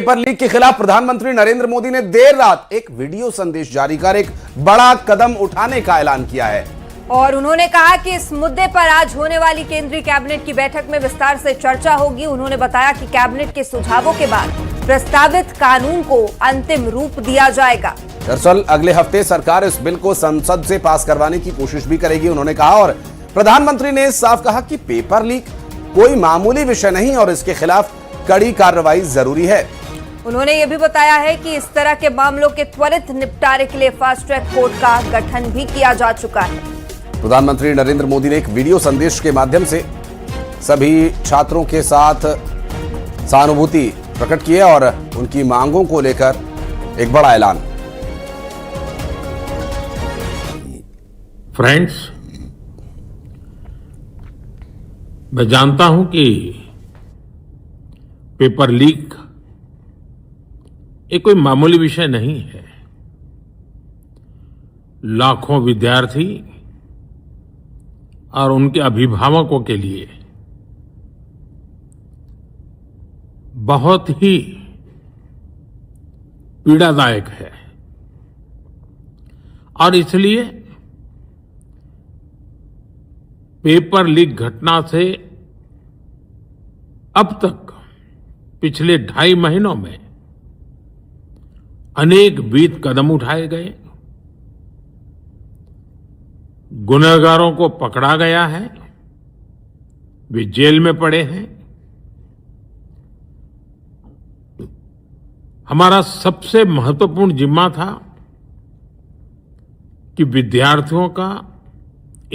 Paper leak के खिलाफ प्रधानमंत्री नरेंद्र मोदी ने देर रात एक वीडियो संदेश जारी कर एक बड़ा कदम उठाने का ऐलान किया है और उन्होंने कहा कि इस मुद्दे पर आज होने वाली केंद्रीय कैबिनेट की बैठक में विस्तार से चर्चा होगी। उन्होंने बताया कि कैबिनेट के सुझावों के बाद प्रस्तावित कानून को अंतिम रूप दिया जाएगा। दरअसल अगले हफ्ते सरकार इस बिल को संसद से पास करवाने की कोशिश भी करेगी, उन्होंने कहा। और प्रधानमंत्री ने साफ कहा कि पेपर लीक कोई मामूली विषय नहीं और इसके खिलाफ कड़ी कार्रवाई जरूरी है। उन्होंने ये भी बताया है कि इस तरह के मामलों के त्वरित निपटारे के लिए फास्ट ट्रैक कोर्ट का गठन भी किया जा चुका है। प्रधानमंत्री नरेंद्र मोदी ने एक वीडियो संदेश के माध्यम से सभी छात्रों के साथ सहानुभूति प्रकट की है और उनकी मांगों को लेकर एक बड़ा ऐलान। फ्रेंड्स, मैं जानता हूं कि पेपर लीक एक कोई मामूली विषय नहीं है। लाखों विद्यार्थी और उनके अभिभावकों के लिए बहुत ही पीड़ादायक है और इसलिए पेपर लीक घटना से अब तक पिछले 2.5 महीनों में अनेक विध कदम उठाए गए, गुनहगारों को पकड़ा गया है, वे जेल में पड़े हैं। हमारा सबसे महत्वपूर्ण जिम्मा था कि विद्यार्थियों का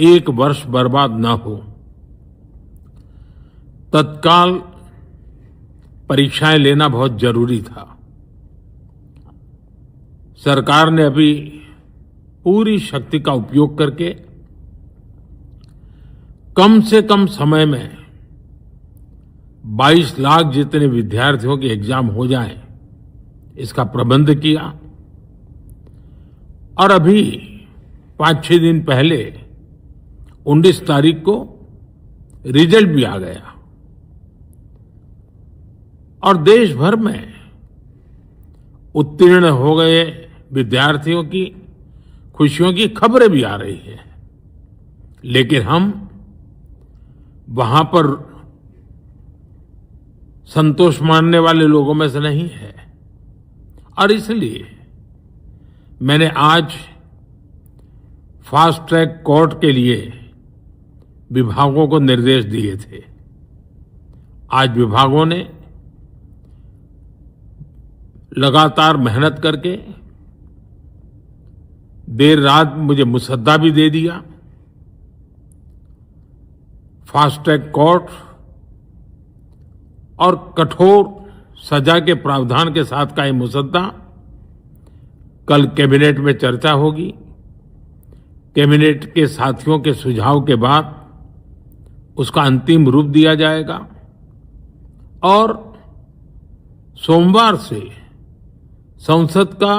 1 वर्ष बर्बाद न हो। तत्काल परीक्षाएं लेना बहुत जरूरी था। सरकार ने अभी पूरी शक्ति का उपयोग करके कम से कम समय में 22 लाख जितने विद्यार्थियों के एग्जाम हो जाएं, इसका प्रबंध किया। और अभी 5-6 दिन पहले 19 तारीख को रिजल्ट भी आ गया और देश भर में उत्तीर्ण हो गए विद्यार्थियों की खुशियों की खबरें भी आ रही हैं। लेकिन हम वहां पर संतोष मानने वाले लोगों में से नहीं है और इसलिए मैंने आज फास्ट ट्रैक कोर्ट के लिए विभागों को निर्देश दिए थे। आज विभागों ने लगातार मेहनत करके देर रात मुझे मुसद्दा भी दे दिया। फास्ट ट्रैक कोर्ट और कठोर सजा के प्रावधान के साथ का ये मुसद्दा कल कैबिनेट में चर्चा होगी। कैबिनेट के साथियों के सुझाव के बाद उसका अंतिम रूप दिया जाएगा और सोमवार से संसद का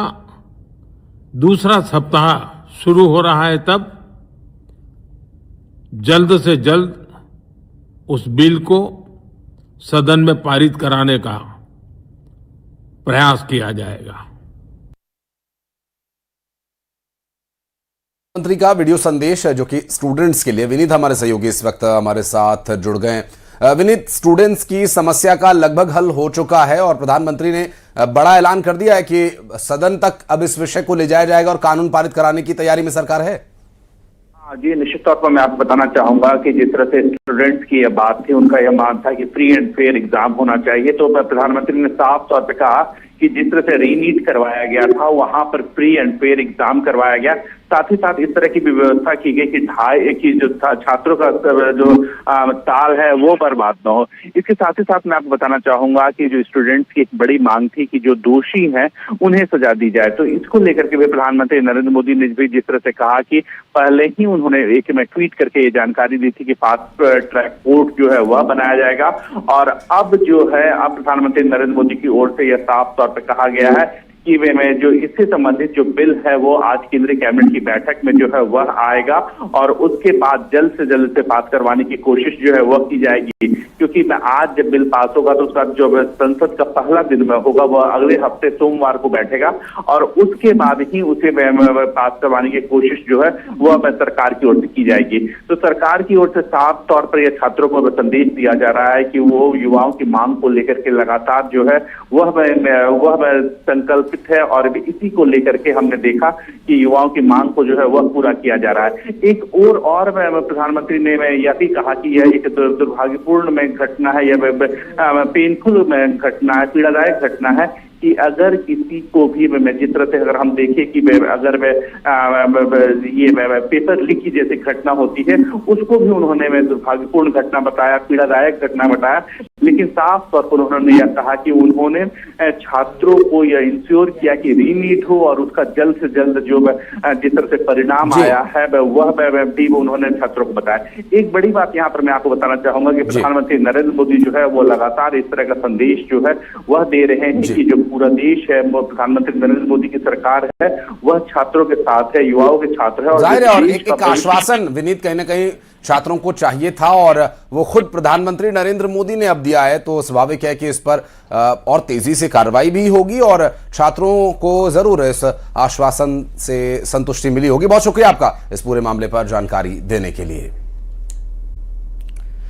दूसरा सप्ताह शुरू हो रहा है। तब जल्द से जल्द उस बिल को सदन में पारित कराने का प्रयास किया जाएगा। मंत्री का वीडियो संदेश जो कि स्टूडेंट्स के लिए। विनीत हमारे सहयोगी इस वक्त हमारे साथ जुड़ गए। विनीत, स्टूडेंट्स की समस्या का लगभग हल हो चुका है और प्रधानमंत्री ने बड़ा ऐलान कर दिया है कि सदन तक अब इस विषय को ले जाया जाएगा और कानून पारित कराने की तैयारी में सरकार है। जी, निश्चित तौर पर मैं आपको बताना चाहूंगा कि जिस तरह से स्टूडेंट्स की यह बात थी, उनका यह मान था कि फ्री एंड फेयर एग्जाम होना चाहिए, तो प्रधानमंत्री ने साफ तौर पर कहा कि जिस तरह से रीनीट करवाया गया था वहां पर फ्री एंड फेयर एग्जाम करवाया गया। साथ ही साथ इस तरह की भी व्यवस्था की गई कि जो छात्रों का जो साल है वो बर्बाद न हो। इसके साथ ही साथ मैं आपको बताना चाहूंगा कि जो स्टूडेंट्स की एक बड़ी मांग थी कि जो दोषी हैं उन्हें सजा दी जाए, तो इसको लेकर के भी प्रधानमंत्री नरेंद्र मोदी ने भी जिस तरह से कहा कि पहले ही उन्होंने एक में ट्वीट करके ये जानकारी दी थी कि फास्ट ट्रैक कोर्ट जो है वह बनाया जाएगा और अब जो है अब प्रधानमंत्री नरेंद्र मोदी की ओर से यह साफ तौर पर कहा गया है कि वे में जो इससे संबंधित जो बिल है वो आज केंद्रीय कैबिनेट की बैठक में जो है वह आएगा और उसके बाद जल्द से जल्द से पास करवाने की कोशिश जो है वह की जाएगी, क्योंकि आज जब बिल पास होगा तो उसका जो संसद का पहला दिन में होगा वह अगले हफ्ते सोमवार को बैठेगा और उसके बाद ही उसे पास करवाने की कोशिश जो है वह सरकार की ओर से की जाएगी। तो सरकार की ओर से साफ तौर पर यह छात्रों को संदेश दिया जा रहा है कि वो युवाओं की मांग को लेकर के लगातार जो है वह संकल्पित है और इसी को लेकर के हमने देखा कि युवाओं की मांग को जो है वह पूरा किया जा रहा है। एक और प्रधानमंत्री ने यह भी कहा कि यह एक दुर्भाग्यपूर्ण में घटना है, यह पेनफुल में घटना है, पीड़ादायक घटना है कि अगर किसी को भी जिस तरह से अगर हम देखें कि अगर ये पेपर लीक की जैसी घटना होती है उसको भी उन्होंने दुर्भाग्यपूर्ण घटना बताया, पीड़ादायक घटना बताया, लेकिन साफ तौर पर उन्होंने यह कहा कि उन्होंने छात्रों को यह इंश्योर किया कि रीनीट हो और उसका जल्द से जल्द जो जिस तरह से परिणाम आया है वह भी उन्होंने छात्रों को बताया। एक बड़ी बात यहाँ पर मैं आपको बताना चाहूंगा कि प्रधानमंत्री नरेंद्र मोदी जो है वो लगातार इस तरह का संदेश जो है वह दे रहे हैं कि जो पूरा देश है वो प्रधानमंत्री नरेंद्र मोदी की सरकार है वह छात्रों के साथ है, युवाओं के छात्र है। जाहिर है और एक आश्वासन विनीत कहीं ना कहीं छात्रों को चाहिए था और वो खुद प्रधानमंत्री नरेंद्र मोदी ने अब दिया है, तो स्वाभाविक है कि इस पर और तेजी से कार्रवाई भी होगी और छात्रों को जरूर इस आश्वासन से संतुष्टि मिली होगी। बहुत शुक्रिया आपका इस पूरे मामले पर जानकारी देने के लिए।